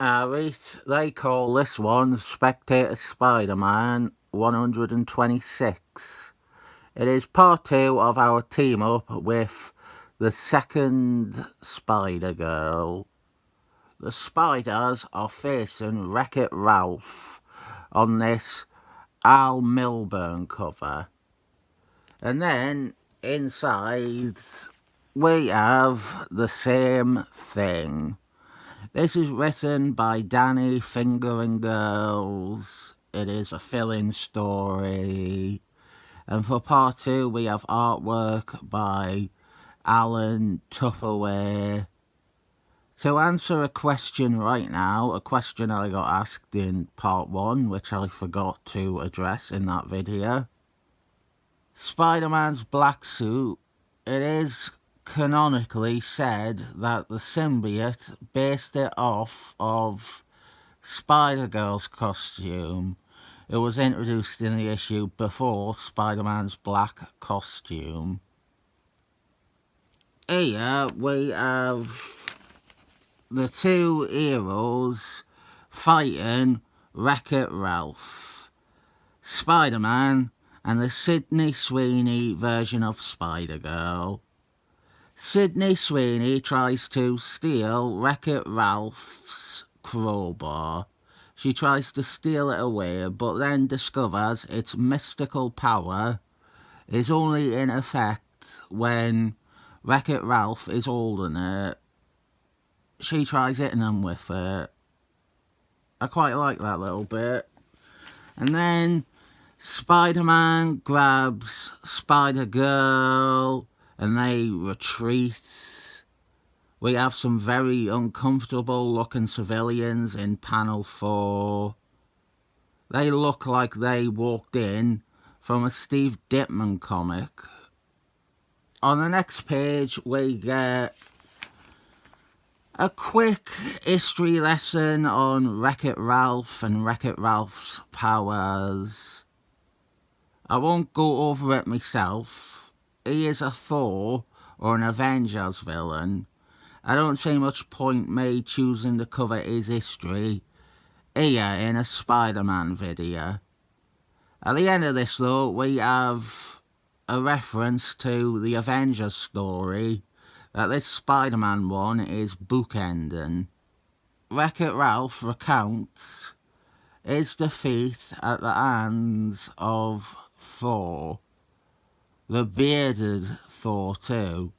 Right, they call this one Spectator Spider-Man 126. It is part 2 of our team up with the second Spider-Girl. The Spiders are facing Wreck-It Ralph on this Al Milburn cover. And then inside we have the same thing. This is written by Danny Fingeroth. It is a fill-in story. And for part 2 we have artwork by Alan Tupperware. To answer a question right now, a question I got asked in part 1, which I forgot to address in that video. Spider-Man's black suit, it is canonically said that the symbiote based it off of Spider-Girl's costume. It was introduced in the issue before Spider-Man's black costume. Here we have the two heroes fighting Wreck-It Ralph. Spider-Man and the Sydney Sweeney version of Spider-Girl. Sydney Sweeney tries to steal Wreck-It Ralph's crowbar. She tries to steal it away, but then discovers its mystical power is only in effect when Wreck-It Ralph is holding it. She tries hitting him with it. I quite like that little bit. And then Spider-Man grabs Spider-Girl and they retreat. We have some very uncomfortable looking civilians in panel 4. They look like they walked in from a Steve Ditman comic. On the next page we get a quick history lesson on Wreck-It Ralph and Wreck-It Ralph's powers. I won't go over it myself. He is a Thor or an Avengers villain. I don't see much point me choosing to cover his history here in a Spider-Man video. At the end of this though, we have a reference to the Avengers story that this Spider-Man one is bookending. Wreck-It Ralph recounts his defeat at the hands of Thor. The bearded Thor too.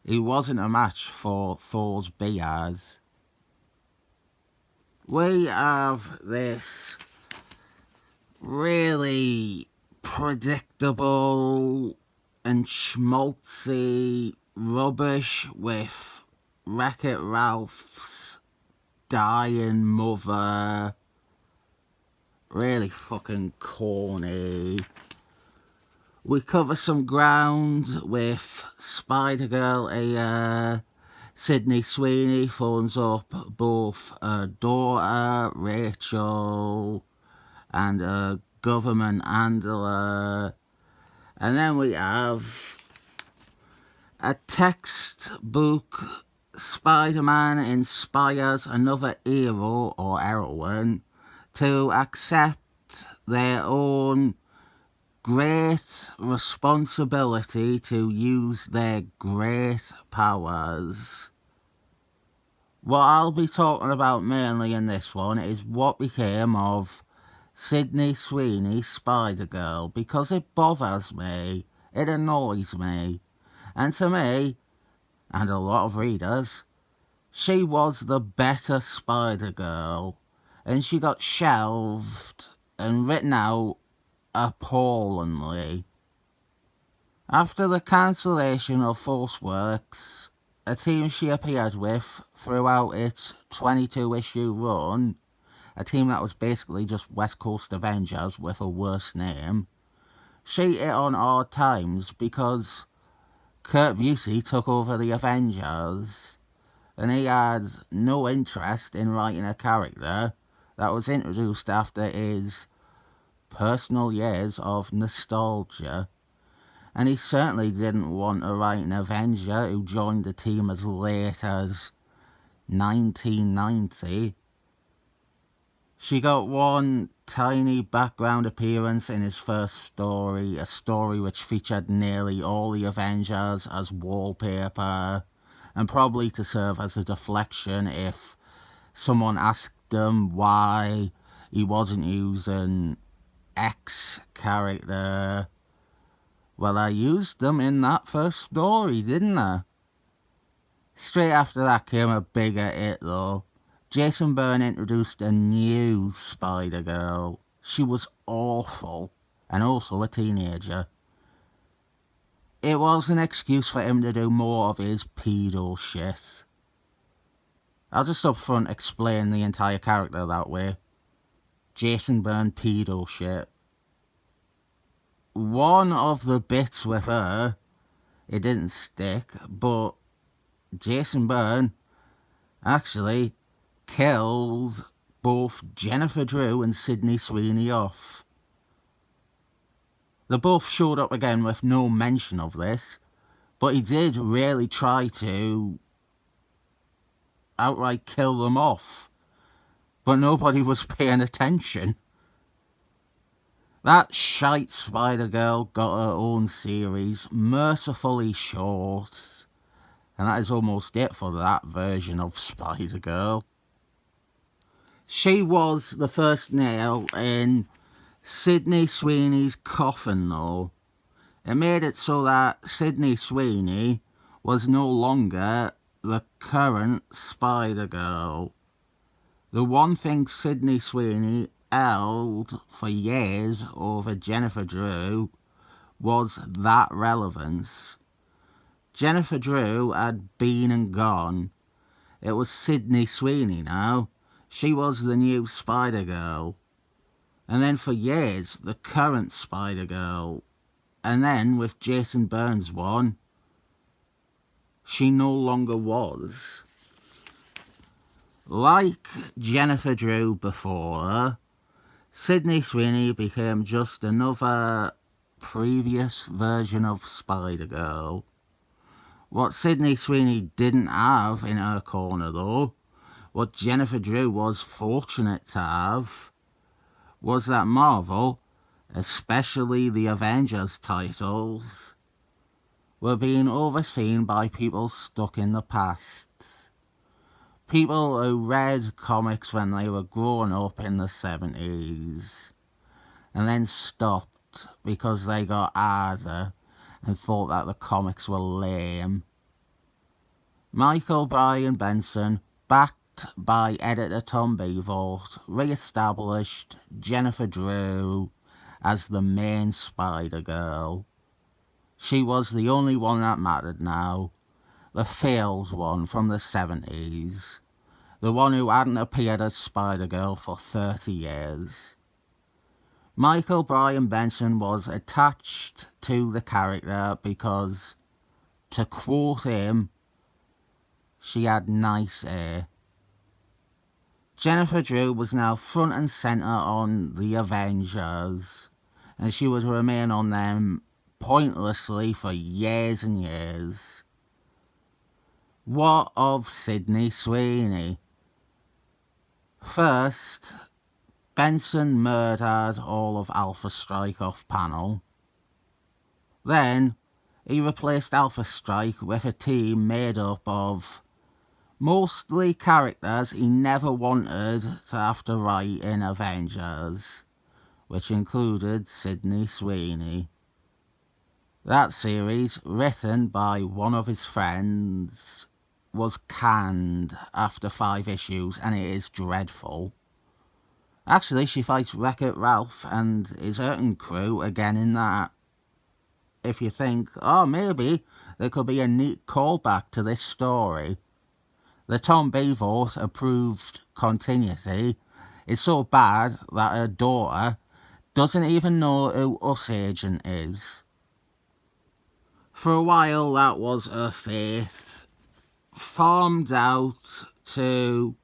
He wasn't a match for Thor's beard. We have this really predictable and schmaltzy rubbish with Wreck-It Ralph's dying mother. Really fucking corny. We cover some ground with Spider-Girl here. Sydney Sweeney phones up both her daughter, Rachel, and a government handler. And then we have a textbook. Spider-Man inspires another hero or heroine to accept their own great responsibility to use their great powers. What I'll be talking about mainly in this one is what became of Sydney Sweeney's Spider-Girl, because it bothers me, it annoys me, and to me, and a lot of readers, she was the better Spider-Girl, and she got shelved and written out appallingly. After the cancellation of Force Works, a team she appeared with throughout its 22-issue run, a team that was basically just West Coast Avengers with a worse name, she hit on hard times because Kurt Busey took over the Avengers, and he had no interest in writing a character that was introduced after his personal years of nostalgia. And he certainly didn't want to write an Avenger who joined the team as late as 1990. She got one tiny background appearance in his first story, a story which featured nearly all the Avengers as wallpaper, and probably to serve as a deflection if someone asked him why he wasn't using X character. Well, I used them in that first story, didn't I? Straight after that came a bigger hit though. Jason Bourne introduced a new Spider-Girl. She was awful, and also a teenager. It was an excuse for him to do more of his pedo shit. I'll just up front explain the entire character that way. Jason Bourne pedo shit. One of the bits with her, it didn't stick, but Jason Bourne actually killed both Jennifer Drew and Sydney Sweeney off. They both showed up again with no mention of this, but he did really try to outright kill them off. But nobody was paying attention. That shite Spider-Girl got her own series, mercifully short, and that is almost it for that version of Spider-Girl. She was the first nail in Sydney Sweeney's coffin though. It made it so that Sydney Sweeney was no longer the current Spider-Girl. The one thing Sydney Sweeney held for years over Jennifer Drew was that relevance. Jennifer Drew had been and gone. It was Sydney Sweeney now. She was the new Spider-Girl. And then for years, the current Spider-Girl. And then with Jason Bourne's one, she no longer was. Like Jennifer Drew before her, Sydney Sweeney became just another previous version of Spider-Girl. What Sydney Sweeney didn't have in her corner though, what Jennifer Drew was fortunate to have, was that Marvel, especially the Avengers titles, were being overseen by people stuck in the past. People who read comics when they were growing up in the 70s and then stopped because they got harder and thought that the comics were lame. Michael Bryan Benson, backed by editor Tom Beavorth, re-established Jennifer Drew as the main Spider-Girl. She was the only one that mattered now, the failed one from the 70s, the one who hadn't appeared as Spider-Girl for 30 years. Michael Bryan Benson was attached to the character because, to quote him, she had nice hair. Jennifer Drew was now front and centre on the Avengers, and she would remain on them pointlessly for years and years. What of Sydney Sweeney? First, Benson murdered all of Alpha Strike off panel. Then, he replaced Alpha Strike with a team made up of mostly characters he never wanted to have to write in Avengers, which included Sydney Sweeney. That series, written by one of his friends, was canned after 5 issues, and it is dreadful. Actually, she fights Wreck-It Ralph and his hurting crew again in that. If you think, oh, maybe there could be a neat callback to this story. The Tom Beavorth approved continuity is so bad that her daughter doesn't even know who Us Agent is. For a while that was her fate, farmed out to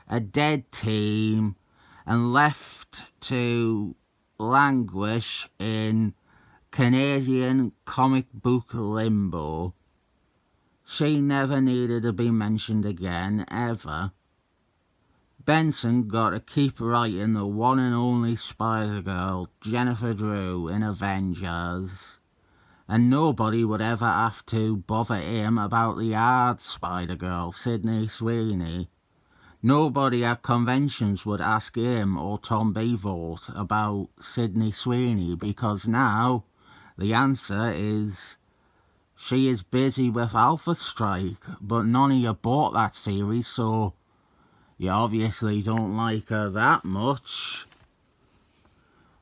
a dead team and left to languish in Canadian comic book limbo. She never needed to be mentioned again, ever. Benson got to keep writing the one and only Spider-Girl, Jennifer Drew, in Avengers, and nobody would ever have to bother him about the hard Spider-Girl, Sydney Sweeney. Nobody at conventions would ask him or Tom Bevoort about Sydney Sweeney, because now the answer is she is busy with Alpha Strike, but none of you bought that series, so you obviously don't like her that much.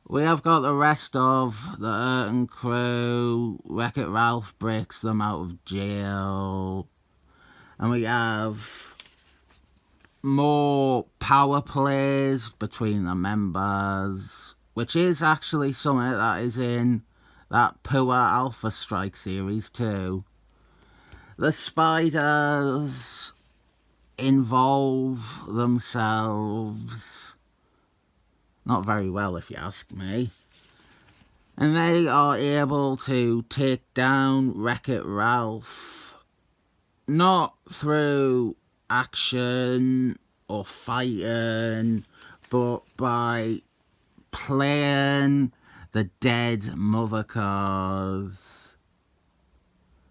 We have got the rest of the Urton crew. Wreck-It Ralph breaks them out of jail. And we have more power plays between the members, which is actually something that is in that poor Alpha Strike series too. The spiders involve themselves not very well, if you ask me, and they are able to take down Wreck-It Ralph, not through action or fighting, but by playing the dead mother card,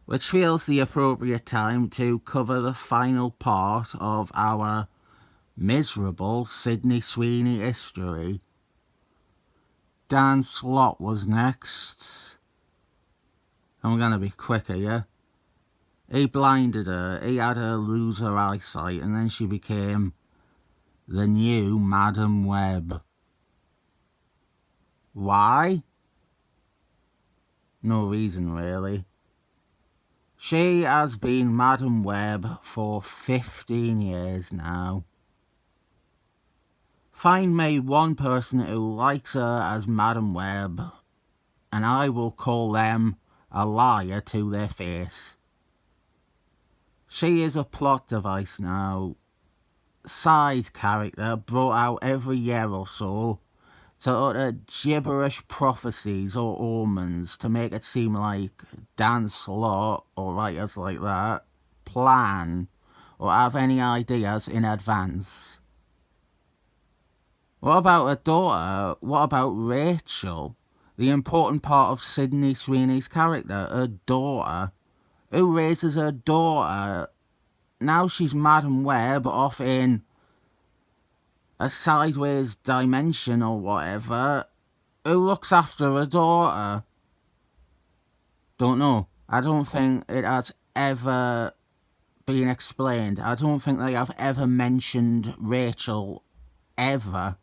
which feels the appropriate time to cover the final part of our miserable Sydney Sweeney history. Dan Slott was next. I'm going to be quicker, yeah? He blinded her, he had her lose her eyesight, and then she became the new Madam Web. Why? No reason, really. She has been Madam Web for 15 years now. Find me one person who likes her as Madam Web, and I will call them a liar to their face. She is a plot device now. Side character brought out every year or so to utter gibberish prophecies or omens to make it seem like Dan Slott or writers like that plan or have any ideas in advance. What about her daughter? What about Rachel? The important part of Sydney Sweeney's character, her daughter. Who raises her daughter? Now she's Madam Web off in a sideways dimension or whatever. Who looks after her daughter? Don't know. I don't think it has ever been explained. I don't think they have ever mentioned Rachel, ever.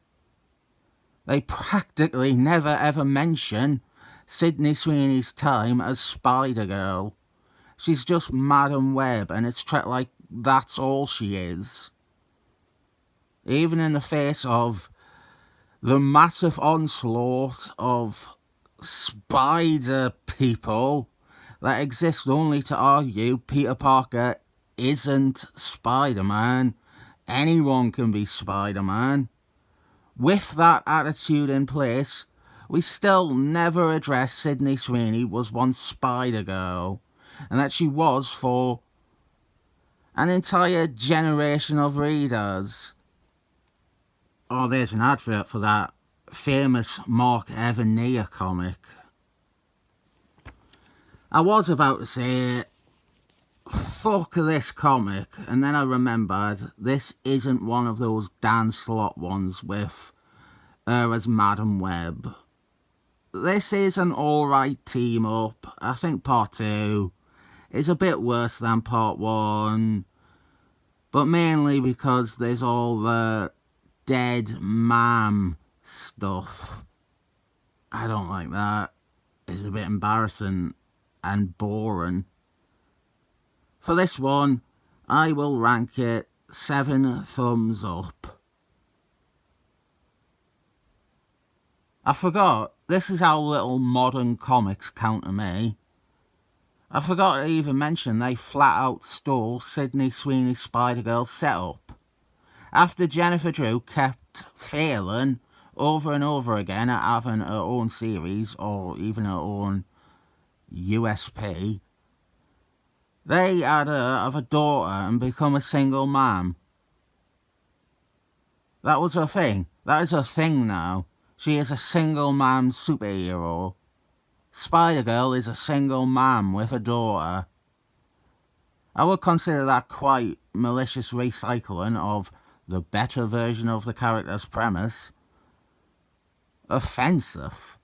They practically never ever mention Sydney Sweeney's time as Spider-Girl. She's just Madam Web, and it's treated like that's all she is. Even in the face of the massive onslaught of spider people that exist only to argue Peter Parker isn't Spider-Man. Anyone can be Spider-Man. With that attitude in place, we still never address Sydney Sweeney was once Spider-Girl, and that she was for an entire generation of readers. Oh, there's an advert for that famous Mark Evanier comic. I was about to say, fuck this comic, and then I remembered this isn't one of those Dan Slott ones with her as Madam Web. This is an alright team up. I think part 2 is a bit worse than part 1, but mainly because there's all the dead mam stuff. I don't like that. It's a bit embarrassing and boring. For this one, I will rank it 7 thumbs up. I forgot, this is how little modern comics count to me. I forgot to even mention they flat out stole Sydney Sweeney's Spider-Girl setup. After Jennifer Drew kept failing over and over again at having her own series or even her own USP, they had her have a daughter and become a single mom. That was her thing. That is her thing now. She is a single mom superhero. Spider-Girl is a single mom with a daughter. I would consider that quite malicious recycling of the better version of the character's premise. Offensive.